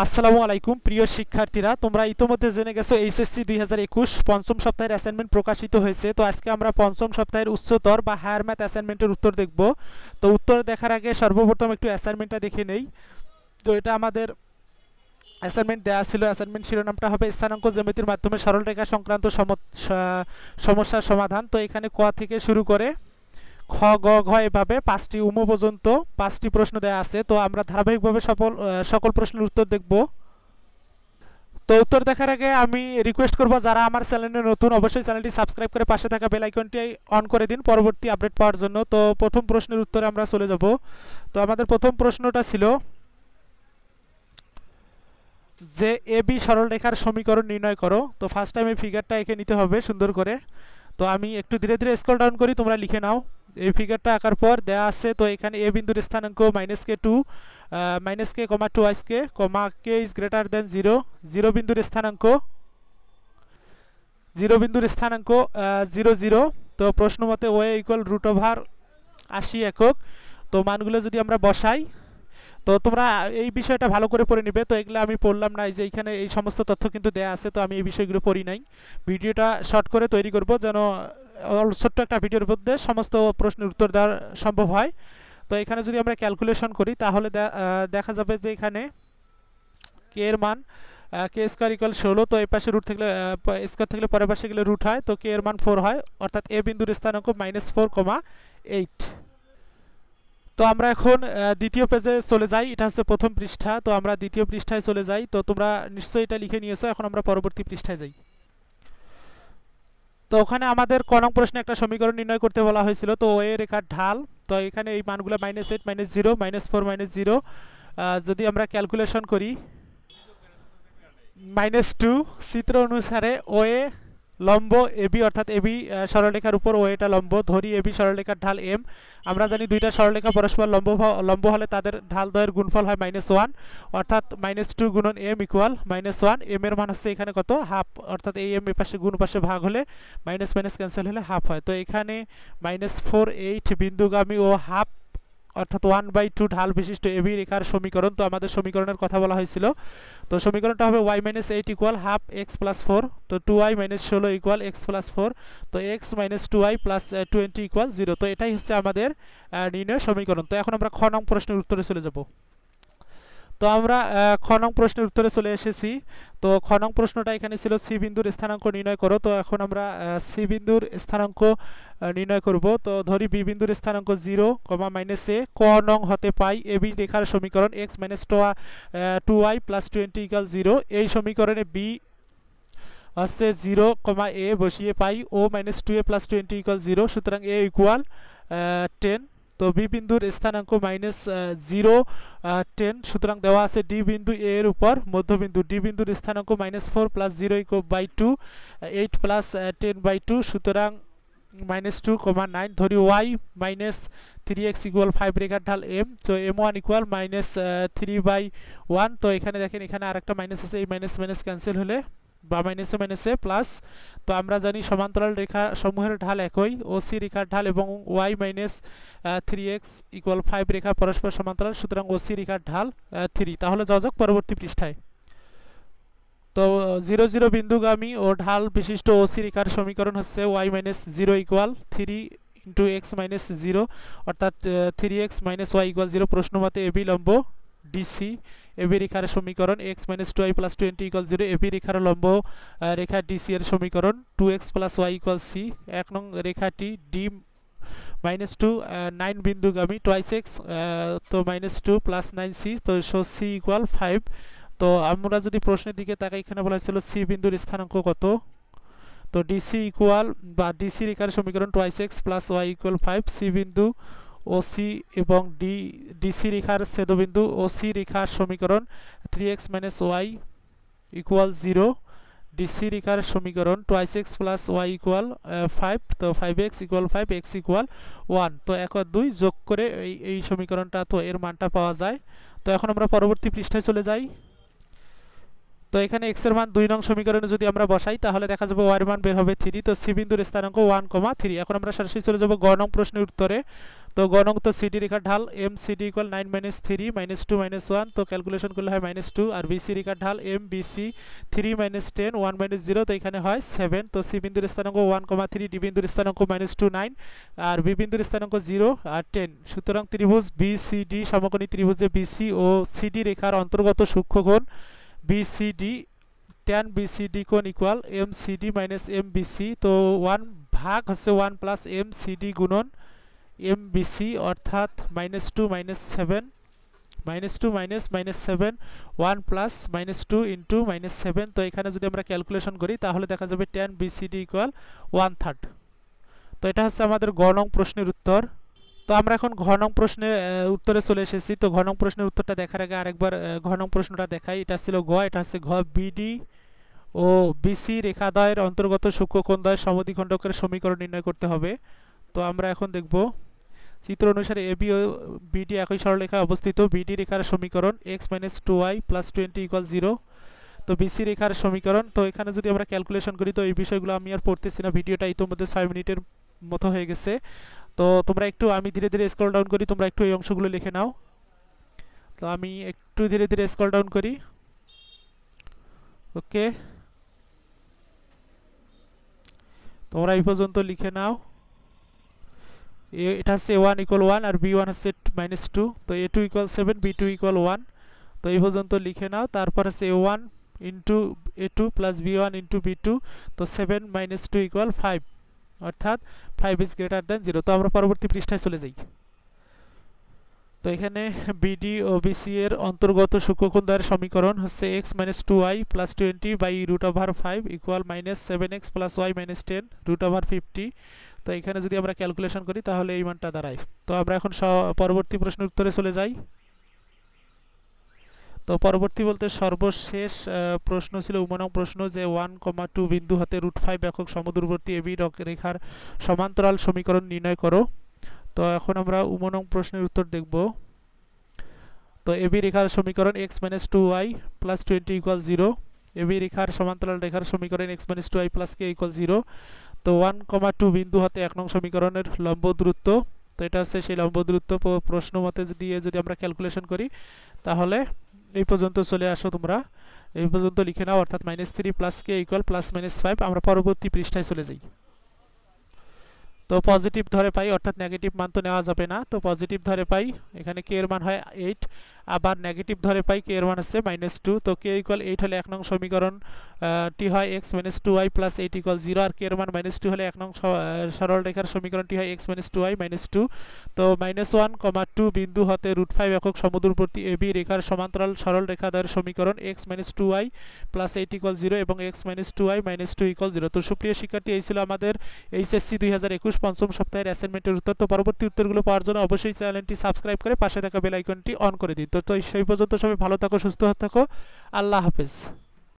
আসসালামু আলাইকুম প্রিয় শিক্ষার্থীরা, তোমরা ইতোমধ্যে জেনে গেছো এইচএসসি 2021 পঞ্চম সপ্তাহের অ্যাসাইনমেন্ট প্রকাশিত হয়েছে। তো আজকে আমরা পঞ্চম সপ্তাহের উচ্চতর বা হায়ার ম্যাথ অ্যাসাইনমেন্টের উত্তর দেখব। তো উত্তর দেখার আগে সর্বপ্রথম একটু অ্যাসাইনমেন্টটা দেখে নেই। তো এটা আমাদের অ্যাসাইনমেন্ট দেওয়া ছিল। অ্যাসাইনমেন্ট শিরোনামটা হবে স্থানাঙ্ক জ্যামিতির মাধ্যমে সরলরেখা সংক্রান্ত সমস্যার সমাধান। তো এখানে ক থেকে শুরু করে খ গ ঘ এভাবে 5টি পর্যন্ত 5টি প্রশ্ন দেওয়া আছে। তো আমরা ধারাবাহিকভাবে সকল প্রশ্নের উত্তর দেখব। তো উত্তর দেখার আগে আমি রিকোয়েস্ট করব, যারা আমার চ্যানেলে নতুন অবশ্যই চ্যানেলটি সাবস্ক্রাইব করে পাশে থাকা বেল আইকনটি অন করে দিন পরবর্তী আপডেট পাওয়ার জন্য। তো প্রথম প্রশ্নের উত্তরে আমরা চলে যাব। তো আমাদের প্রথম প্রশ্নটা ছিল যে এ বি সরলরেখার সমীকরণ নির্ণয় করো। তো ফার্স্ট টাইম এই ফিগারটা এঁকে নিতে হবে সুন্দর করে। তো আমি একটু ধীরে ধীরে স্ক্রল ডাউন করি, তোমরা লিখে নাও। এই ফিগারটা আঁকার পর দেয়া আছে, তো এখানে এ বিন্দুর স্থানাঙ্ক -k2 -k, 2 K, K is greater than 0, 0 বিন্দুর স্থানাঙ্ক 0 0। তো প্রশ্ন মতে ওয়ে ইকুয়াল √80 একক। তো মানগুলো যদি আমরা বসাই, তো তোমরা এই বিষয়টা ভালো করে পড়ে নিবে। তো এগুলো আমি পড়লাম না, এই যে এইখানে এই সমস্ত তথ্য কিন্তু দেয়া আছে। তো আমি এই বিষয়গুলো পড়ি নাই, ভিডিওটা শর্ট করে তৈরি করব যেন ছোট্ট একটা ভিডিওর মধ্যে সমস্ত প্রশ্নের উত্তর দেওয়া সম্ভব হয়। তো এখানে যদি আমরা ক্যালকুলেশন করি তাহলে দেখা যাবে যে এখানে কে এর মান কে স্কোয়ার ইকুয়াল 16। তো এই পাশে রুট থাকলে স্কোয়ার থাকলে পরের পাশে গেলে রুট হয়। তো কে এর মান 4 হয়, অর্থাৎ এ বিন্দুর স্থানাঙ্ক -4,8। তো আমরা এখন দ্বিতীয় পেজে চলে যাই। এটা হচ্ছে প্রথম পৃষ্ঠা। তো আমরা দ্বিতীয় পৃষ্ঠায় চলে যাই। তো তোমরা নিশ্চয়ই এটা লিখে নিয়েছো। এখন আমরা পরবর্তী পৃষ্ঠায় যাই। তো ওখানে আমাদের ক নং প্রশ্নে একটা সমীকরণ নির্ণয় করতে বলা হয়েছিল। তো ওয়ে রেখার ঢাল, তো এখানে এই মানগুলো -8 -0 -4 -0 যদি আমরা ক্যালকুলেশন করি -2 চিত্র অনুসারে ওয়ে লম্ব এবি, অর্থাৎ এবি সরলরেখার উপর ওয়েটা লম্ব ধরি। এবি সরলরেখার ঢাল এম। আমরা জানি দুইটা সরলরেখা পরস্পর লম্ব হলে তাদের ঢাল দ্বয়ের গুণফল হয় -1, অর্থাৎ -2 গুণন এম ইকুয়াল -1। এম এর মান হচ্ছে এখানে কত, হাফ, অর্থাৎ এই এম এ পাশে গুণ পাশে ভাগ হলে মাইনাস মাইনাস ক্যান্সেল হলে হাফ হয়। তো এখানে -4,8 বিন্দুগামী ও হাফ, অর্থাৎ 1/2 ঢাল বিশিষ্ট এবি রেখার সমীকরণ। তো আমাদের সমীকরণের কথা বলা হয়েছিল। তো সমীকরণটা হবে y-8 ইকুয়াল হাফ x + 4। তো 2y - 16 ইকুয়াল x + 4। তো x - 2y + 20 ইকুয়াল 0। তো এটাই হচ্ছে আমাদের নির্ণয় সমীকরণ। তো এখন আমরা খ নং প্রশ্নের উত্তরে চলে যাব। তো আমরা খ নং প্রশ্নের উত্তরে চলে এসেছি। তো খ নং প্রশ্নটা এখানে ছিল সি বিন্দুর স্থানাঙ্ক নির্ণয় করো। তো এখন আমরা সি বিন্দুর স্থানাঙ্ক নির্ণয় করব। তো ধরি বি বিন্দুর স্থানাঙ্ক 0, -a। ক নং হতে পাই এ বি রেখার সমীকরণ x - 2y + 20 = 0। এই সমীকরণে বি হচ্ছে 0, a বসিয়ে পাই ও -2a + 20 = 0। সুতরাং a ইকুয়াল 10। তো বি বিন্দুর স্থানাঙ্ক -0, 10। সুতরাং দেওয়া আছে ডি বিন্দু এ এর উপর মধ্যবিন্দু। ডি বিন্দুর স্থানাঙ্ক -4 + 0/2, 8 + 10/2। সুতরাং -2,9 ধরি y -3x = 5 রেখার ঢাল m। তো m1 ইকুয়াল -3/1। তো এখানে দেখেন, এখানে আরেকটা মাইনাস আছে, এই মাইনাস মাইনাস ক্যান্সেল হলে বা মাইনাসে মাইনাসে প্লাস। তো আমরা জানি সমান্তরাল রেখা সমূহের ঢাল একই, ওসি রেখার ঢাল এবং y -3x = 5 রেখা পরস্পর সমান্তরাল। সুতরাং ওসি রেখার ঢাল 3। তাহলে যাওয়া যাক পরবর্তী পৃষ্ঠায়। তো 0 0 বিন্দুগামী ও ঢাল বিশিষ্ট ওসি রেখার সমীকরণ হচ্ছে y - 0 ইকুয়াল 3 × x - 0, অর্থাৎ 3x - y = 0। প্রশ্ন মতে এবি লম্ব ডিসি, এবি রেখার সমীকরণ x - 2y + 20 = 0। এবি রেখার লম্ব রেখা ডিসি এর সমীকরণ 2x + y = c। এক নং রেখাটি ডি -2 9 বিন্দুগামী, টুয়াইস x, তো -2 + 9c। তো c ইকুয়াল 5। তো আমরা যদি প্রশ্নের দিকে তাকাই, এখানে বলা হয়েছিল সি বিন্দুর স্থানাঙ্ক কত। তো ডিসি ইকুয়াল বা ডিসি রেখার সমীকরণ টুয়াইস x + y = 5। সি বিন্দু ওসি এবং ডিসি রেখার ছেদবিন্দু ওসি রেখার সমীকরণ 3x - y = 0। ডিসি রেখার সমীকরণ টুয়াইস x + y = 5। তো 5x = 5, x = 1। তো 1 আর 2 যোগ করে এই সমীকরণটা, তো এর মানটা পাওয়া যায়। তো এখন আমরা পরবর্তী পৃষ্ঠায় চলে যাই। তো এখানে x এর মান 2 নং সমীকরণে যদি আমরা বসাই তাহলে দেখা যাবে y এর মান বের হবে 3। তো সি বিন্দুর স্থানাঙ্ক 1,3। এখন আমরা সরাসরি চলে যাব গ নং প্রশ্নের উত্তরে। তো গ নং তো সিডি রেখার ঢাল m CD equal 9 minus 3 minus 2 minus 1, তো ক্যালকুলেশন করলে হয় -2। আর বিসি রেখার ঢাল এম বিসি 3 মাইনাস 10 1 মাইনাস 0, তো এখানে হয় 7। তো সি বিন্দুর স্থানাঙ্ক 1,3, ডি বিন্দুর স্থানাঙ্ক -2 9, আর বি বিন্দুর স্থানাঙ্ক 0 আর 10। সুতরাং ত্রিভুজ বিসিডি সমকোণী ত্রিভুজে বিসি ও সিডি রেখার অন্তর্গত সূক্ষ্মকোণ বিসিডি tan বিসিডি কোণ equal m CD minus m BC. তো 1 ভাগ হচ্ছে 1 প্লাস এম সিডি গুণন এম বিসি, অর্থাৎ -2 মাইনাস 7 -2 মাইনাস -7 1 প্লাস -2 ইন্টু -7। তো এখানে যদি আমরা ক্যালকুলেশন করি তাহলে দেখা যাবে tan বিসিডি ইকুয়াল 1/3। তো এটা হচ্ছে আমাদের গ নং প্রশ্নের উত্তর। তো আমরা এখন ঘ নং প্রশ্নের উত্তরে চলে এসেছি। তো ঘ নং প্রশ্নের উত্তরটা দেখার আগে আরেকবার ঘ নং প্রশ্নটা দেখাই। এটা ছিল গ, এটা হচ্ছে ঘ। বিডি ও বিসি রেখাদ্বয়ের অন্তর্গত সূক্ষ্মকোণদ্বয়ের সমদ্বিখণ্ডকের সমীকরণ নির্ণয় করতে হবে। তো আমরা এখন দেখব চিত্র অনুসারে এবি ও বিডি একই সরলরেখায় অবস্থিত। বিডি রেখার সমীকরণ x - 2y + 20 = 0। তো বিসি রেখার সমীকরণ, তো এখানে যদি আমরা ক্যালকুলেশন করি, তো এই বিষয়গুলো আমি আর পড়তেছি না, ভিডিওটা ইতিমধ্যে 6 মিনিটের মতো হয়ে গেছে। তো তোমরা একটু, আমি ধীরে ধীরে স্ক্রল ডাউন করি, তোমরা একটু এই অংশগুলো লিখে নাও। তো আমি একটু ধীরে ধীরে স্ক্রল ডাউন করি। ওকে, তোমরা এই পর্যন্ত লিখে নাও। এটা হচ্ছে a1 = 1 আর b1 হচ্ছে -2। তো a2 = 7, b2 = 1। তো এই পর্যন্ত লিখে নাও। তারপর হচ্ছে a1 into a2 plus b1 into b2। তো 7 - 2 = 5, অর্থাৎ 5 is greater than 0। তো আমরা পরবর্তী পৃষ্ঠায় চলে যাই। তো এখানে বিডি ও বিসি এর অন্তর্গত সূক্ষ্মকোণদ্বয়ের সমীকরণ হচ্ছে x - 2y + 20 √5 = -7x + y - 10 √50। তো এখানে যদি আমরা ক্যালকুলেশন করি তাহলে এই মানটা দাঁড়ায়। তো আমরা এখন পরবর্তী প্রশ্নের উত্তরে চলে যাই। তো পরবর্তী বলতে সর্বশেষ প্রশ্ন ছিল উমনং প্রশ্ন, যে 1,2 বিন্দু হতে √5 একক সমদূরবর্তী এবি রেখার সমান্তরাল সমীকরণ নির্ণয় করো। তো এখন আমরা উমনং প্রশ্নের উত্তর দেখব। তো এবি রেখার সমীকরণ x - 2y + 20 = 0। এবি রেখার সমান্তরাল রেখার সমীকরণ x - 2y + k = 0। তো 1,2 বিন্দু হতে 1 নং সমীকরণের লম্ব দূরত্ব, তো এটা হচ্ছে সেই লম্ব দূরত্ব। প্রশ্ন মতে যদি আমরা ক্যালকুলেশন করি তাহলে এই পর্যন্ত চলে আসো, তোমরা এই পর্যন্ত লিখে নাও, অর্থাৎ -3 + k = +-5। আমরা পরবর্তী পৃষ্ঠায় চলে যাই। তো পজিটিভ ধরে পাই, অর্থাৎ নেগেটিভ মান তো নেওয়া যাবে না। তো পজিটিভ ধরে পাই, এখানে k এর মান হয় 8। আবার নেগেটিভ ধরে পাই, k এর মান হচ্ছে -2। তো k = 8 হলে 1 নং সমীকরণ টি হয় x - 2y + 8 = 0। আর k এর মান -2 হলে 1 নং সরল রেখার সমীকরণটি হয় x - 2y - 2। তো -1,2 বিন্দু হতে √5 একক সমদূরবর্তী এবি রেখার সমান্তরাল সরল রেখাদ্বয়ের সমীকরণ x - 2y + 8 = 0 এবং x - 2y - 2 = 0। তো সুপ্রিয় শিক্ষার্থী, এই ছিল আমাদের এইচএসসি 2021 পঞ্চম সপ্তাহের অ্যাসাইনমেন্টের উত্তর। তো পরবর্তী উত্তরগুলো পাওয়ার জন্য অবশ্যই চ্যানেলটি সাবস্ক্রাইব করে পাশে থাকা বেল আইকনটি অন করে দিন। তো সেই পর্যন্ত সবাই ভালো থাকো, সুস্থ থাকো, আল্লাহ হাফেজ।